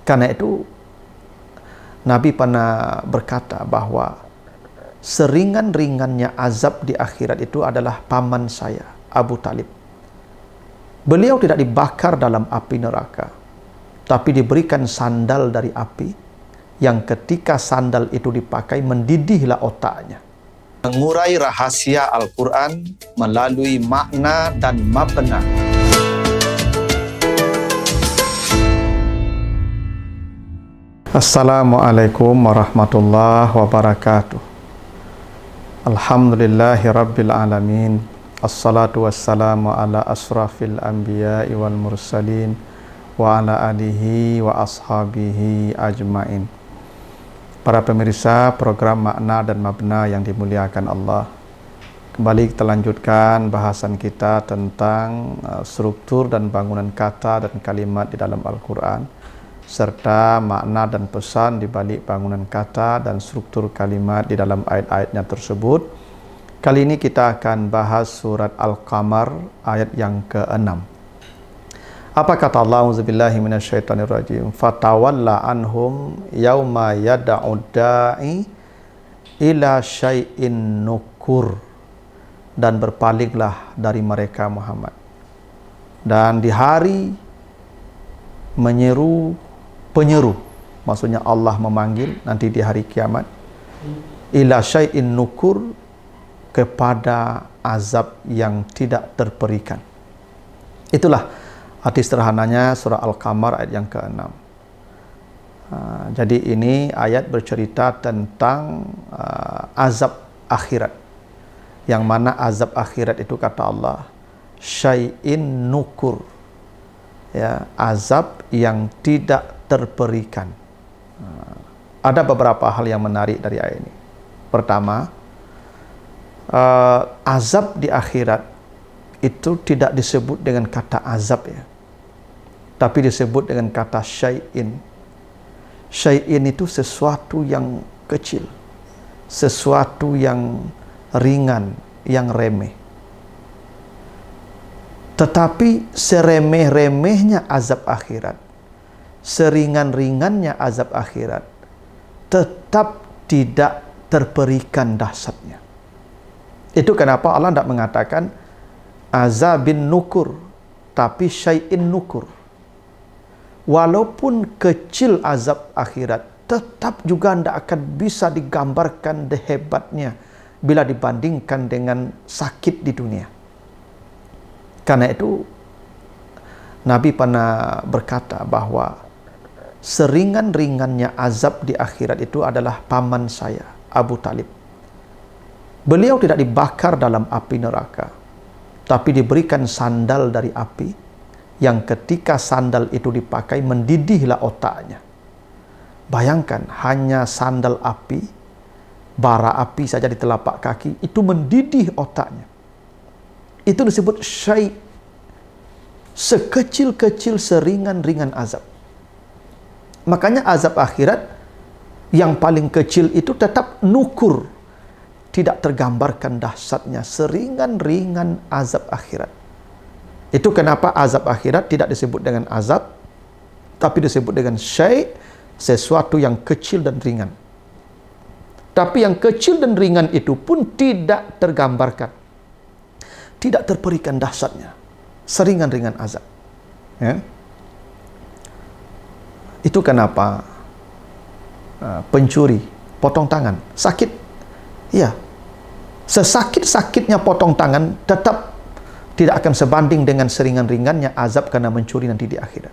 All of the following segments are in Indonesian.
Karena itu Nabi pernah berkata bahwa seringan-ringannya azab di akhirat itu adalah paman saya, Abu Talib. Beliau tidak dibakar dalam api neraka, tapi diberikan sandal dari api, yang ketika sandal itu dipakai mendidihlah otaknya. Mengurai rahasia Al-Quran melalui makna dan mabna. Assalamualaikum warahmatullahi wabarakatuh. Alhamdulillahi rabbil alamin. Assalatu wassalamu ala asrafil anbiya'i wal mursalin wa ala alihi wa ashabihi ajmain. Para pemirsa program Makna dan Mabna yang dimuliakan Allah, kembali kita lanjutkan bahasan kita tentang struktur dan bangunan kata dan kalimat di dalam Al-Quran, serta makna dan pesan di balik bangunan kata dan struktur kalimat di dalam ayat-ayatnya tersebut. Kali ini kita akan bahas surat Al-Qamar ayat yang ke-6. Apa kata Allah? Auzubillahi minasyaitonirrajim. Fatawalla anhum yauma yad'u da'i ila syai'in nukur. Dan berpalinglah dari mereka Muhammad. Dan di hari menyeru penyeru, maksudnya Allah memanggil nanti di hari kiamat, ila syai'in nukur, kepada azab yang tidak terperikan. Itulah arti sederhananya surah Al-Qamar ayat yang ke-6. Jadi ini ayat bercerita tentang azab akhirat, yang mana azab akhirat itu kata Allah syai'in nukur, ya, azab yang tidak terperikan. Ada beberapa hal yang menarik dari ayat ini. Pertama, azab di akhirat itu tidak disebut dengan kata azab, ya, tapi disebut dengan kata syai'in. Syai'in itu sesuatu yang kecil, sesuatu yang ringan, yang remeh. Tetapi seremeh-remehnya azab akhirat, seringan-ringannya azab akhirat, tetap tidak terperikan dahsyatnya. Itu kenapa Allah tidak mengatakan azabin nukur, tapi syai'in nukur. Walaupun kecil azab akhirat, tetap juga tidak akan bisa digambarkan hebatnya bila dibandingkan dengan sakit di dunia. Karena itu Nabi pernah berkata bahwa seringan-ringannya azab di akhirat itu adalah paman saya, Abu Talib. Beliau tidak dibakar dalam api neraka, tapi diberikan sandal dari api, yang ketika sandal itu dipakai mendidihlah otaknya. Bayangkan, hanya sandal api, bara api saja di telapak kaki, itu mendidih otaknya. Itu disebut syai', sekecil-kecil seringan-ringan azab. Makanya azab akhirat yang paling kecil itu tetap nukur, tidak tergambarkan dahsyatnya, seringan-ringan azab akhirat. Itu kenapa azab akhirat tidak disebut dengan azab, tapi disebut dengan syai', sesuatu yang kecil dan ringan. Tapi yang kecil dan ringan itu pun tidak tergambarkan, tidak terperikan dahsyatnya, seringan-ringan azab, ya. Itu kenapa pencuri potong tangan sakit, ya, sesakit-sakitnya potong tangan tetap tidak akan sebanding dengan seringan-ringannya azab karena mencuri nanti di akhirat.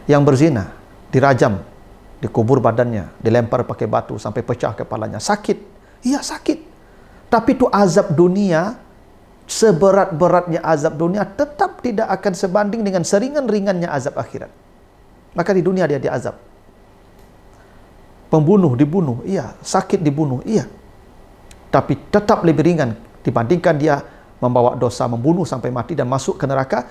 Yang berzina dirajam, dikubur badannya, dilempar pakai batu sampai pecah kepalanya, sakit, iya sakit. Tapi itu azab dunia, seberat-beratnya azab dunia tetap tidak akan sebanding dengan seringan-ringannya azab akhirat. Maka di dunia dia diazab. Pembunuh dibunuh, iya. Sakit dibunuh, iya. Tapi tetap lebih ringan dibandingkan dia membawa dosa, membunuh sampai mati dan masuk ke neraka.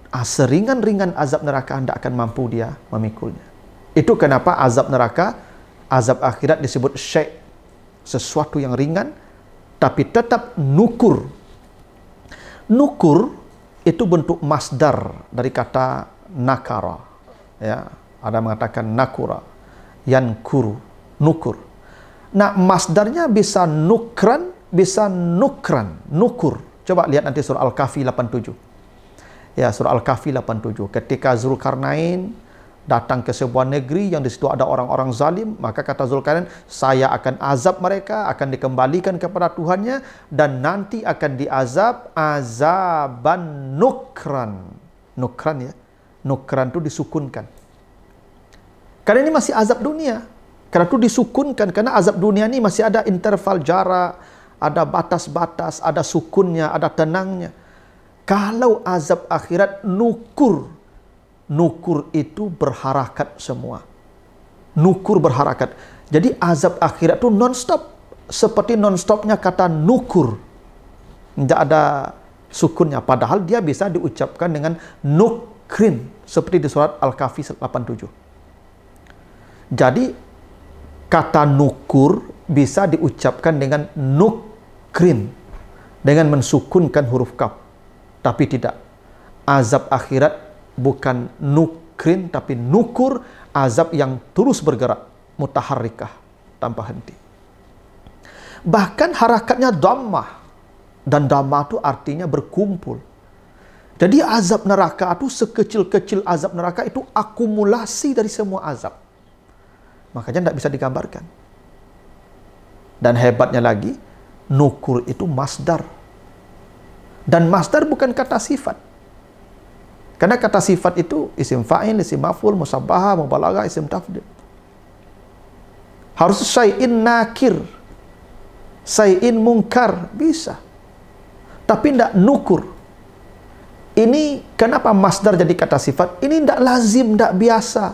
Seringan-ringan azab neraka tidak akan mampu dia memikulnya. Itu kenapa azab neraka, azab akhirat disebut syai', sesuatu yang ringan, tapi tetap nukur. Nukur itu bentuk masdar dari kata nakara, ya, ada mengatakan nakura, yankuru, nukur. Nah, masdarnya bisa nukran, bisa nukran, nukur. Coba lihat nanti surah Al-Kahfi 87. Ya, surah Al-Kahfi 87. Ketika Zulkarnain datang ke sebuah negeri yang di situ ada orang-orang zalim, maka kata Zulkarnain, saya akan azab mereka, akan dikembalikan kepada Tuhannya, dan nanti akan diazab azaban nukran. Nukran ya. Nukran itu disukunkan. Karena ini masih azab dunia. Karena itu disukunkan, karena azab dunia ini masih ada interval jarak, ada batas-batas, ada sukunnya, ada tenangnya. Kalau azab akhirat nukur, nukur itu berharakat semua. Nukur berharakat. Jadi azab akhirat itu non-stop. Seperti non-stopnya kata nukur. Tidak ada sukunnya. Padahal dia bisa diucapkan dengan nukrin. Seperti di surat Al-Kahfi 87. Jadi kata nukur bisa diucapkan dengan nukrin. Dengan mensukunkan huruf kaf. Tapi tidak. Azab akhirat bukan nukrin, tapi nukur, azab yang terus bergerak, mutaharrikah, tanpa henti. Bahkan harakatnya dhammah, dan dhammah itu artinya berkumpul. Jadi azab neraka itu, sekecil-kecil azab neraka itu akumulasi dari semua azab. Makanya tidak bisa digambarkan. Dan hebatnya lagi, nukur itu masdar. Dan masdar bukan kata sifat. Karena kata sifat itu isim fa'il, isim maf'ul, musabbahah, mubalaghah, isim tafdhil. Harus syai'in nakir, syai'in munkar, bisa. Tapi tidak nukur. Ini kenapa masdar jadi kata sifat? Ini tidak lazim, tidak biasa.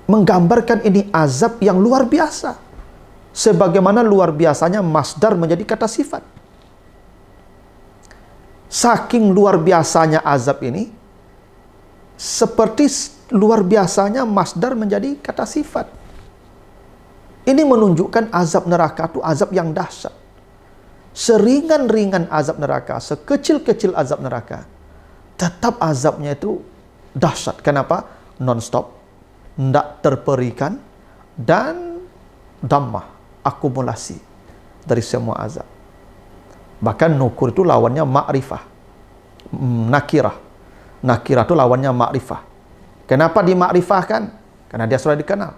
Menggambarkan ini azab yang luar biasa. Sebagaimana luar biasanya masdar menjadi kata sifat. Saking luar biasanya azab ini, seperti luar biasanya masdar menjadi kata sifat. Ini menunjukkan azab neraka itu azab yang dahsyat. Seringan-ringan azab neraka, sekecil-kecil azab neraka, tetap azabnya itu dahsyat. Kenapa? Non-stop, tidak terperikan, dan dhammah, akumulasi dari semua azab. Bahkan nukur itu lawannya ma'rifah. Nakirah. Nakirah itu lawannya ma'rifah. Kenapa dimakrifahkan? Karena dia sudah dikenal.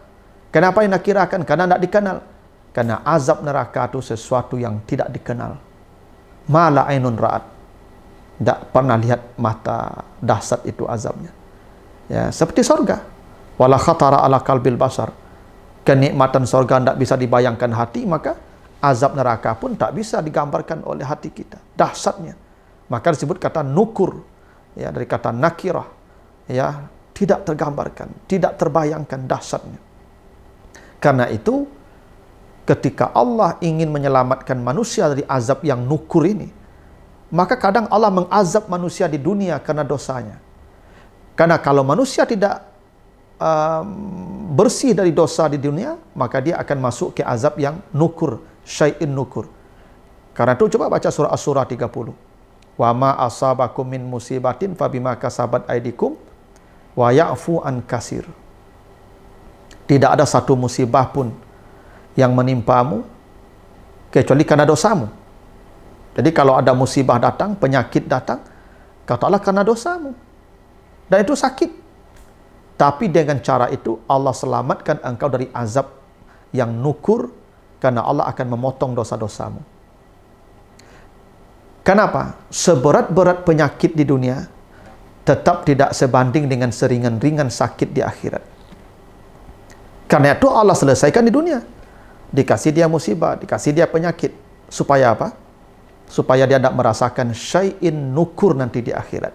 Kenapa dinakirahkan? Karena tidak dikenal. Karena azab neraka itu sesuatu yang tidak dikenal. Mala ainun ra'at. Tidak pernah lihat mata dahsyat itu azabnya. Ya, seperti sorga. Wala khatara ala qalbil basar. Kenikmatan sorga tidak bisa dibayangkan hati, maka azab neraka pun tak bisa digambarkan oleh hati kita. Dahsyatnya. Maka disebut kata nukur. Ya, dari kata nakirah. Ya, tidak tergambarkan, tidak terbayangkan dahsyatnya. Karena itu, ketika Allah ingin menyelamatkan manusia dari azab yang nukur ini, maka kadang Allah mengazab manusia di dunia karena dosanya. Karena kalau manusia tidak bersih dari dosa di dunia, maka dia akan masuk ke azab yang nukur, syai'in nukur. Karena itu coba baca surah As-Surah 30. Wa ma asabakum min musibatin fabima kasabat aydikum wa ya'fu an kasir. Tidak ada satu musibah pun yang menimpamu kecuali karena dosamu. Jadi kalau ada musibah datang, penyakit datang, kata Allah karena dosamu. Dan itu sakit. Tapi dengan cara itu Allah selamatkan engkau dari azab yang nukur, karena Allah akan memotong dosa-dosamu. Kenapa? Seberat-berat penyakit di dunia tetap tidak sebanding dengan seringan-ringan sakit di akhirat. Karena itu Allah selesaikan di dunia. Dikasih dia musibah, dikasih dia penyakit. Supaya apa? Supaya dia tidak merasakan syai'in nukur nanti di akhirat.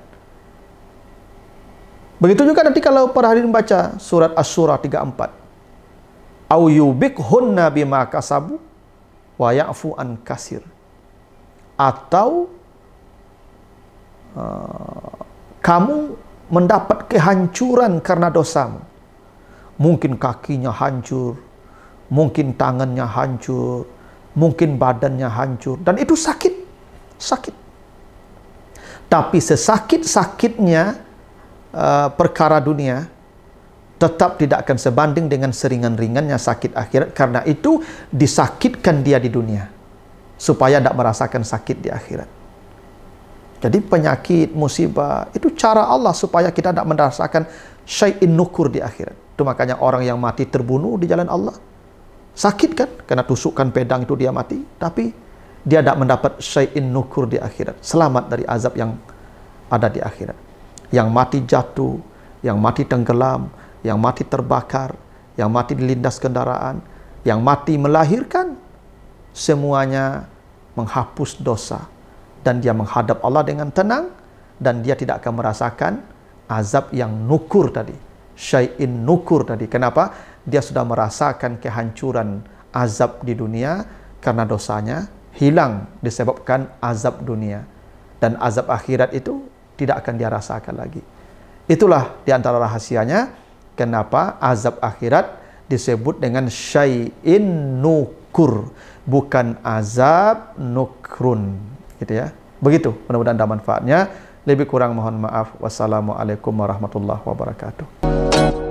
Begitu juga nanti kalau para hadirin baca surat Asy-Syura 34. Au yubikhunna bima kasabu wa ya'fu an kasir. Atau kamu mendapat kehancuran karena dosamu. Mungkin kakinya hancur, mungkin tangannya hancur, mungkin badannya hancur, dan itu sakit. Sakit. Tapi sesakit-sakitnya perkara dunia, tetap tidak akan sebanding dengan seringan-ringannya sakit akhirat. Karena itu disakitkan dia di dunia supaya tidak merasakan sakit di akhirat. Jadi penyakit, musibah itu cara Allah supaya kita tidak merasakan syai'in nukur di akhirat. Itu makanya orang yang mati terbunuh di jalan Allah sakit kan, karena tusukan pedang itu dia mati, tapi dia tidak mendapat syai'in nukur di akhirat, selamat dari azab yang ada di akhirat. Yang mati jatuh, yang mati tenggelam, yang mati terbakar, yang mati dilindas kendaraan, yang mati melahirkan, semuanya menghapus dosa dan dia menghadap Allah dengan tenang, dan dia tidak akan merasakan azab yang nukur tadi, syai'in nukur tadi. Kenapa? Dia sudah merasakan kehancuran azab di dunia karena dosanya hilang disebabkan azab dunia, dan azab akhirat itu tidak akan dia rasakan lagi. Itulah diantara rahasianya kenapa azab akhirat disebut dengan syai'in nukur, bukan azab nukrun, gitu ya. Begitu, mudah-mudahan ada manfaatnya. Lebih kurang mohon maaf. Wassalamualaikum warahmatullahi wabarakatuh.